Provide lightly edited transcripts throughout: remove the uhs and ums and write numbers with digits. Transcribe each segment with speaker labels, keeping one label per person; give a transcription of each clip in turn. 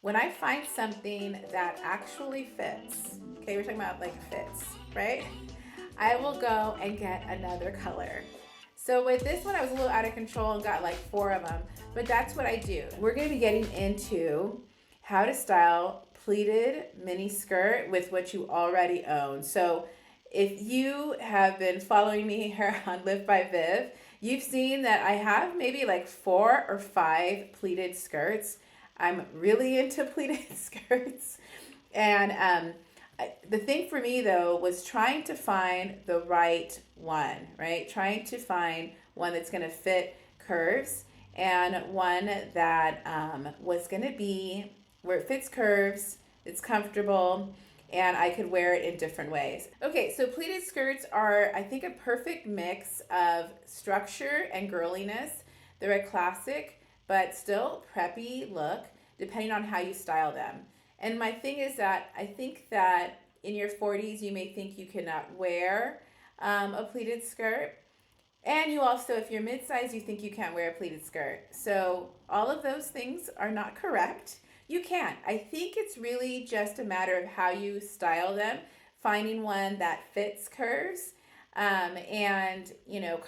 Speaker 1: when I find something that actually fits, okay, we're talking about like fits, right? I will go and get another color. So with this one, I was a little out of control and got like four of them, but that's what I do. We're gonna be getting into how to style pleated mini skirt with what you already own. So if you have been following me here on Live by Viv, you've seen that I have maybe like 4 or 5 pleated skirts. I'm really into pleated skirts. And the thing for me though was trying to find the right one, right? Trying to find one that's going to fit curves and one that was going to be where it fits curves, it's comfortable, and I could wear it in different ways. Okay, so pleated skirts are, I think, a perfect mix of structure and girliness. They're a classic, but still preppy look, depending on how you style them. And my thing is that I think that in your 40s, you may think you cannot wear a pleated skirt. And you also, if you're mid-size, you think you can't wear a pleated skirt. So all of those things are not correct. You can. I think it's really just a matter of how you style them, finding one that fits curves, and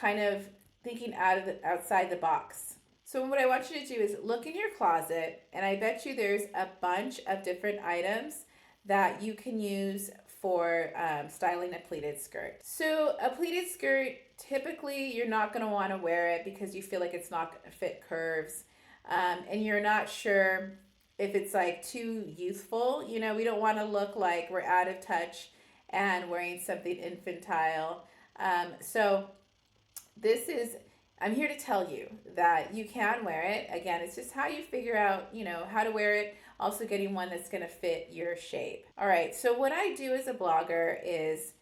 Speaker 1: kind of thinking outside the box. So what I want you to do is look in your closet, and I bet you there's a bunch of different items that you can use for styling a pleated skirt. So a pleated skirt, typically you're not going to want to wear it because you feel like it's not going to fit curves, and you're not sure if it's like too youthful. We don't want to look like we're out of touch and wearing something infantile. So this is I'm here to tell you that you can wear it. Again, it's just how you figure out, how to wear it. Also getting one that's going to fit your shape. All right. So what I do as a blogger is,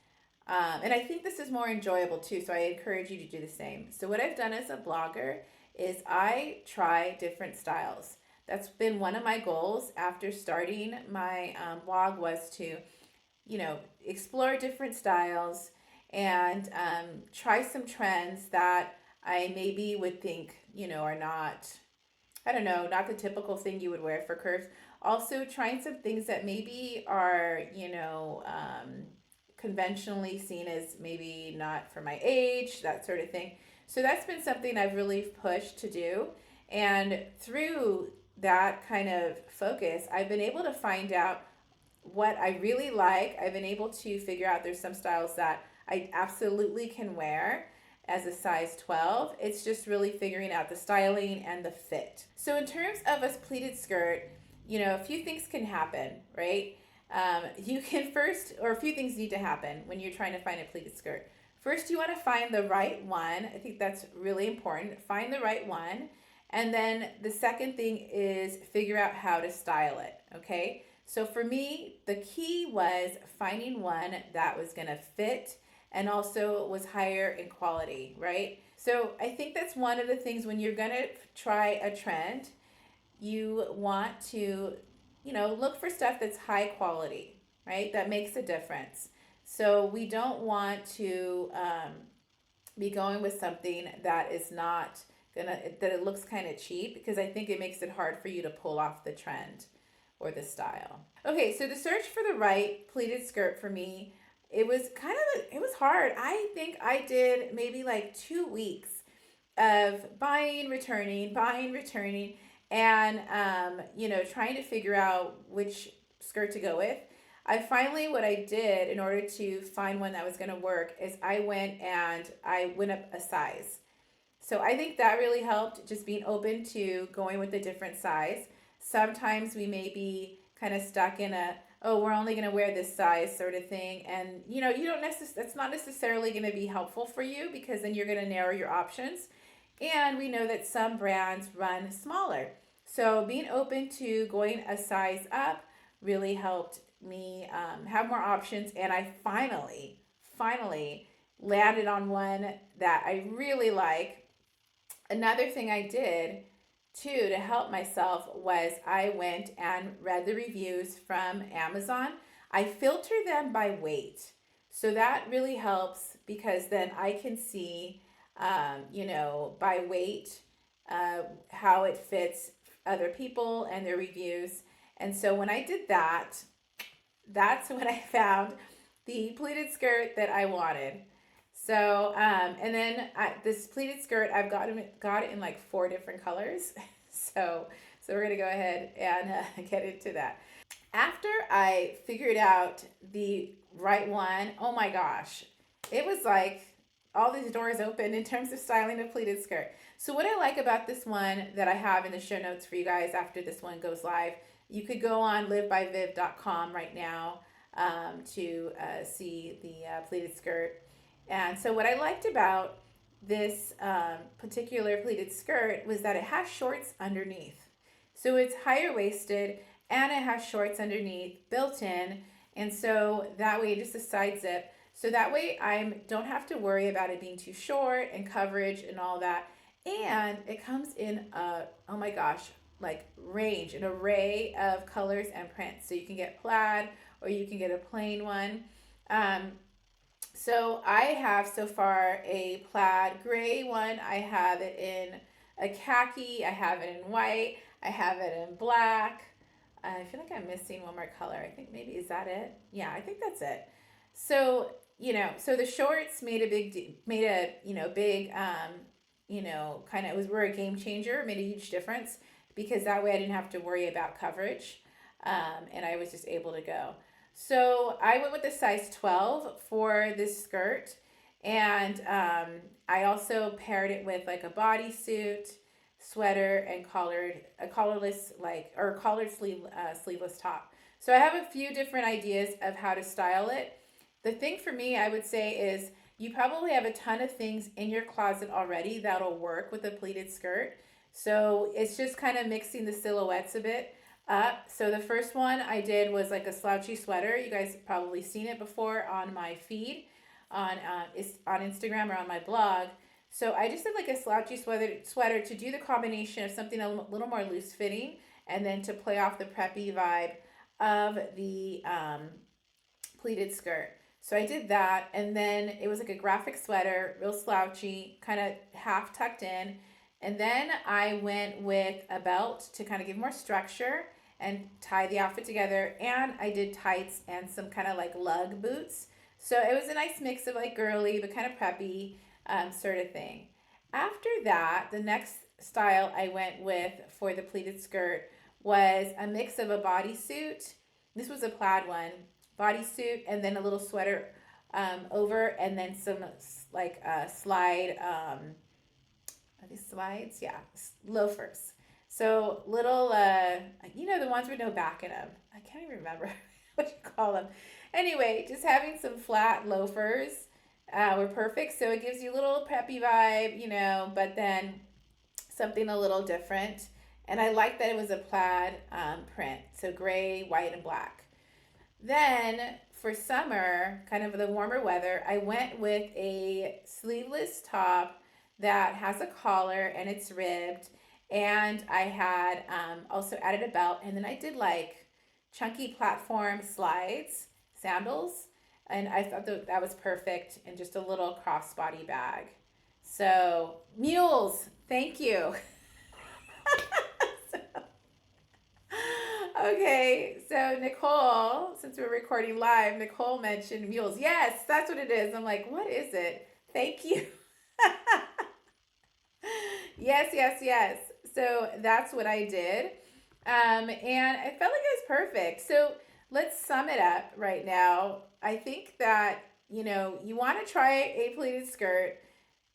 Speaker 1: and I think this is more enjoyable too. So I encourage you to do the same. So what I've done as a blogger is I try different styles. That's been one of my goals after starting my blog, was to, explore different styles and try some trends that I maybe would think, are not, I don't know, not the typical thing you would wear for curves. Also, trying some things that maybe are, conventionally seen as maybe not for my age, that sort of thing. So that's been something I've really pushed to do. And through that kind of focus, I've been able to find out what I really like. I've been able to figure out there's some styles that I absolutely can wear as a size 12. It's just really figuring out the styling and the fit. So in terms of a pleated skirt, a few things can happen, right? You can first, or a few things need to happen when you're trying to find a pleated skirt. First, you want to find the right one. I think that's really important. Find the right one. And then the second thing is figure out how to style it, okay? So for me, the key was finding one that was going to fit and also was higher in quality, right? So I think that's one of the things when you're going to try a trend, you want to, look for stuff that's high quality, right? That makes a difference. So we don't want to be going with something that is not that it looks kind of cheap, because I think it makes it hard for you to pull off the trend or the style. Okay, so the search for the right pleated skirt for me, it was hard. I think I did maybe like 2 weeks of buying, returning, and trying to figure out which skirt to go with. What I did in order to find one that was going to work is I went up a size. So I think that really helped, just being open to going with a different size. Sometimes we may be kind of stuck in oh, we're only going to wear this size sort of thing. And, that's not necessarily going to be helpful for you, because then you're going to narrow your options. And we know that some brands run smaller. So being open to going a size up really helped me have more options. And I finally landed on one that I really like. Another thing I did too to help myself was I went and read the reviews from Amazon. I filter them by weight. So that really helps, because then I can see, by weight, how it fits other people and their reviews. And so when I did that, that's when I found the pleated skirt that I wanted. So, and then this pleated skirt, I've got it in like 4 different colors. So, so we're gonna go ahead and get into that. After I figured out the right one, oh my gosh, it was like all these doors open in terms of styling a pleated skirt. So what I like about this one that I have in the show notes for you guys after this one goes live, you could go on livebyviv.com right now to see the pleated skirt. And so what I liked about this particular pleated skirt was that it has shorts underneath. So it's higher waisted and it has shorts underneath built in, and so that way just a side zip, so that way I don't have to worry about it being too short and coverage and all that. And it comes in a, oh my gosh, like range, an array of colors and prints, so you can get plaid or you can get a plain one. um, so I have so far a plaid gray one, I have it in a khaki, I have it in white, I have it in black. I feel like I'm missing one more color. I think maybe, is that it? Yeah, I think that's it. So, so the shorts made a made a, big, kind of, it was, were a game changer, made a huge difference because that way I didn't have to worry about coverage. And I was just able to go. So I went with a size 12 for this skirt. And I also paired it with like a bodysuit, sweater, and a collarless, like, or collared sleeveless top. So I have a few different ideas of how to style it. The thing for me, I would say, is you probably have a ton of things in your closet already that'll work with a pleated skirt. So it's just kind of mixing the silhouettes a bit up. So the first one I did was like a slouchy sweater. You guys have probably seen it before on my feed on Instagram or on my blog. So I just did like a slouchy sweater to do the combination of something a little more loose fitting, and then to play off the preppy vibe of the pleated skirt. So I did that, and then it was like a graphic sweater, real slouchy, kind of half tucked in. And then I went with a belt to kind of give more structure and tie the outfit together. And I did tights and some kind of like lug boots. So it was a nice mix of like girly, but kind of preppy sort of thing. After that, the next style I went with for the pleated skirt was a mix of a bodysuit. This was a plaid one, bodysuit, and then a little sweater over, and then some like slide. Are these slides? Yeah, loafers. So little, the ones with no back in them. I can't even remember what you call them. Anyway, just having some flat loafers were perfect. So it gives you a little preppy vibe, but then something a little different. And I like that it was a plaid print, so gray, white, and black. Then for summer, kind of the warmer weather, I went with a sleeveless top that has a collar and it's ribbed. And I had also added a belt. And then I did like chunky platform slides, sandals. And I thought that was perfect in just a little crossbody bag. So, mules, thank you. Okay, so Nicole, since we're recording live, Nicole mentioned mules. Yes, that's what it is. I'm like, what is it? Thank you. Yes, yes, yes. So that's what I did. And I felt like it was perfect. So let's sum it up right now. I think that, you want to try a pleated skirt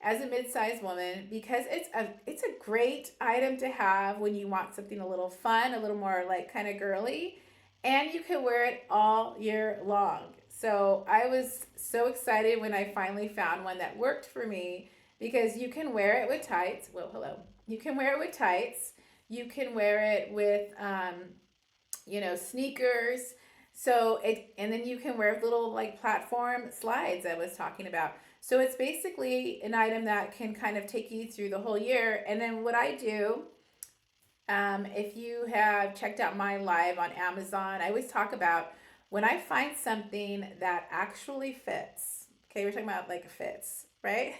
Speaker 1: as a mid-sized woman because it's a great item to have when you want something a little fun, a little more like kind of girly, and you can wear it all year long. So I was so excited when I finally found one that worked for me because you can wear it with tights. Whoa, hello. You can wear it with tights. You can wear it with sneakers. And then you can wear little like platform slides I was talking about. So it's basically an item that can kind of take you through the whole year. And then what I do, if you have checked out my live on Amazon, I always talk about when I find something that actually fits. Okay, we're talking about like fits, right?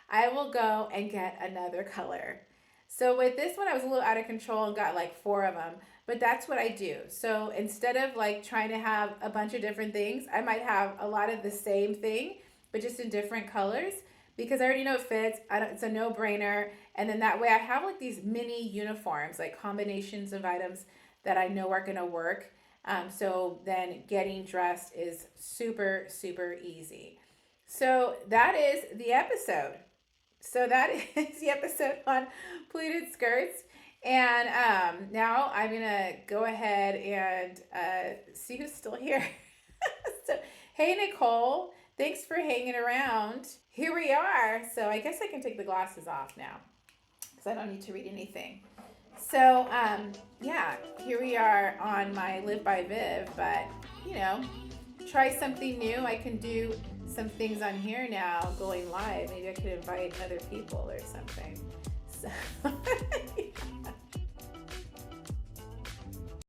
Speaker 1: I will go and get another color. So with this one, I was a little out of control and got like 4 of them. but that's what I do. So instead of like trying to have a bunch of different things, I might have a lot of the same thing, but just in different colors because I already know it fits. It's a no brainer. And then that way I have like these mini uniforms, like combinations of items that I know are going to work. So then getting dressed is super, super easy. So that is the episode. So that is the episode on pleated skirts. And now I'm going to go ahead and see who's still here. So, hey, Nicole, thanks for hanging around. Here we are. So I guess I can take the glasses off now because I don't need to read anything. So, yeah, here we are on my Live by Viv, but, you know, try something new. I can do some things on here now going live. Maybe I could invite other people or something. So, yeah.